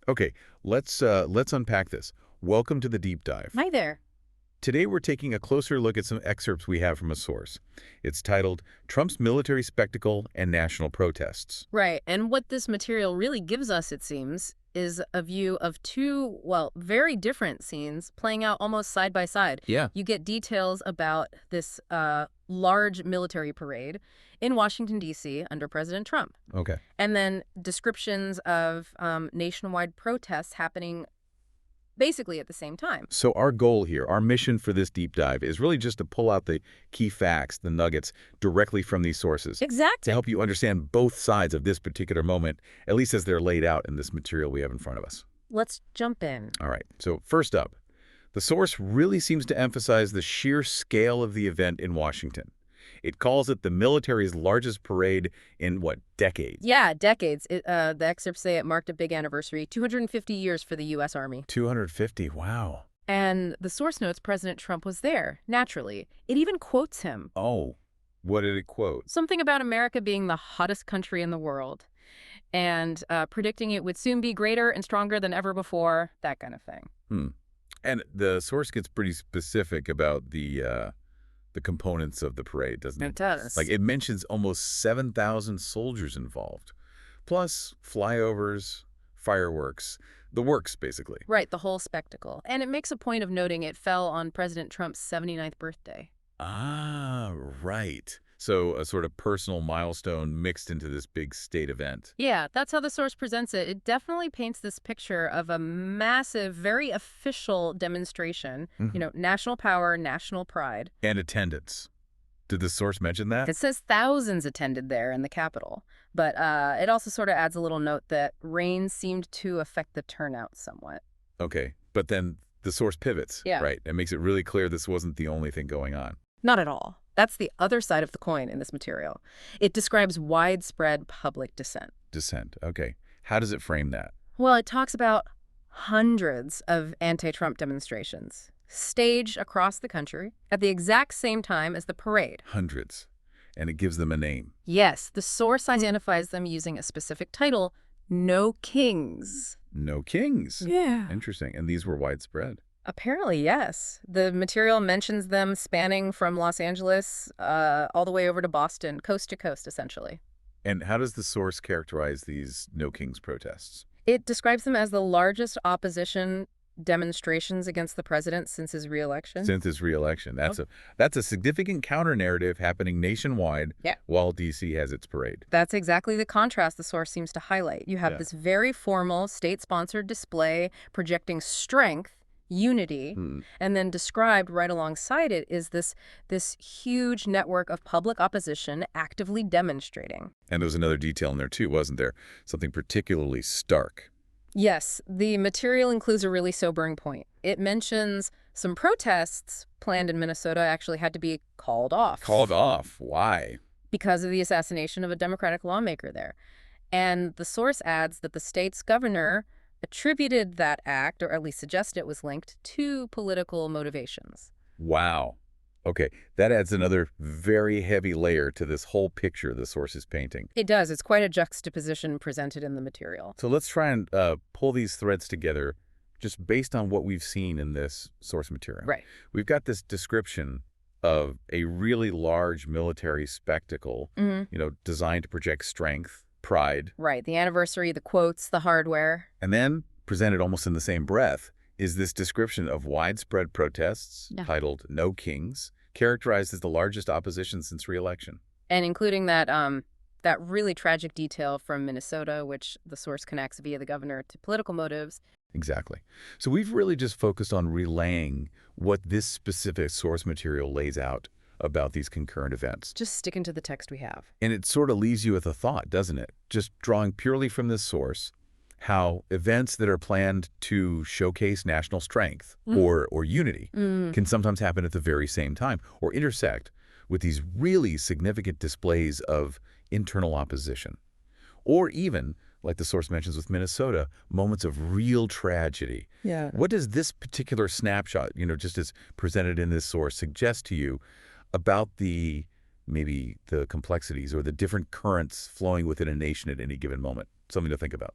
Okay, let's unpack this. Welcome to the deep dive. Hi there. Today we're taking a closer look at some excerpts we have from a source. It's titled Trump's Military Spectacle and National Protests. Right, and what this material really gives us, it seems, is a view of two, well, very different scenes playing out almost side by side. Yeah. You get details about this large military parade in Washington, D.C. under President Trump. Okay. And then descriptions of nationwide protests happening basically at the same time. So our goal here, our mission for this deep dive is really just to pull out the key facts, the nuggets, directly from these sources. Exactly. To help you understand both sides of this particular moment, at least as they're laid out in this material we have in front of us. Let's jump in. All right, so first up, the source really seems to emphasize the sheer scale of the event in Washington. It calls it the military's largest parade in, what, decades? Yeah, decades. The excerpts say it marked a big anniversary, 250 years for the U.S. Army. 250, wow. And the source notes President Trump was there, naturally. It even quotes him. Oh, what did it quote? Something about America being the hottest country in the world and predicting it would soon be greater and stronger than ever before, that kind of thing. And the source gets pretty specific about the components of the parade, doesn't it? It does. Like, it mentions almost 7,000 soldiers involved, plus flyovers, fireworks, the works, basically. Right, the whole spectacle. And it makes a point of noting it fell on President Trump's 79th birthday. Ah, right. So a sort of personal milestone mixed into this big state event. Yeah, that's how the source presents it. It definitely paints this picture of a massive, very official demonstration, national power, national pride. And attendance. Did the source mention that? It says thousands attended there in the Capitol, but it also sort of adds a little note that rain seemed to affect the turnout somewhat. Okay, but then the source pivots, right? It makes it really clear this wasn't the only thing going on. Not at all. That's the other side of the coin in this material. It describes widespread public dissent. Dissent, okay. How does it frame that? Well, it talks about hundreds of anti-Trump demonstrations staged across the country at the exact same time as the parade. Hundreds. And it gives them a name. Yes, the source identifies them using a specific title, No Kings. No Kings? Yeah. Interesting. And these were widespread. Apparently, yes. The material mentions them spanning from Los Angeles all the way over to Boston, coast to coast, essentially. And how does the source characterize these No Kings protests? It describes them as the largest opposition demonstrations against the president since his re-election. Since his re-election. That's a significant counter-narrative happening nationwide while D.C. has its parade. That's exactly the contrast the source seems to highlight. You have this very formal, state-sponsored display projecting strength, unity, and then described right alongside it is this huge network of public opposition actively demonstrating. And there was another detail in there too, wasn't there? Something particularly stark. Yes, the material includes a really sobering point. It mentions some protests planned in Minnesota actually had to be called off. Called off? Why? Because of the assassination of a Democratic lawmaker there. And the source adds that the state's governor attributed that act, or at least suggested it was linked, to political motivations. Wow. Okay, that adds another very heavy layer to this whole picture the source is painting. It does. It's quite a juxtaposition presented in the material. So let's try and pull these threads together just based on what we've seen in this source material. Right. We've got this description of a really large military spectacle, designed to project strength, pride. Right. The anniversary, the quotes, the hardware. And then, presented almost in the same breath, is this description of widespread protests titled No Kings, characterized as the largest opposition since re-election. And including that really tragic detail from Minnesota, which the source connects via the governor to political motives. Exactly. So we've really just focused on relaying what this specific source material lays out about these concurrent events. Just sticking to the text we have. And it sort of leaves you with a thought, doesn't it? Just drawing purely from this source, how events that are planned to showcase national strength or unity can sometimes happen at the very same time or intersect with these really significant displays of internal opposition. Or even, like the source mentions with Minnesota, moments of real tragedy. Yeah. What does this particular snapshot, just as presented in this source, suggest to you about maybe the complexities or the different currents flowing within a nation at any given moment? Something to think about.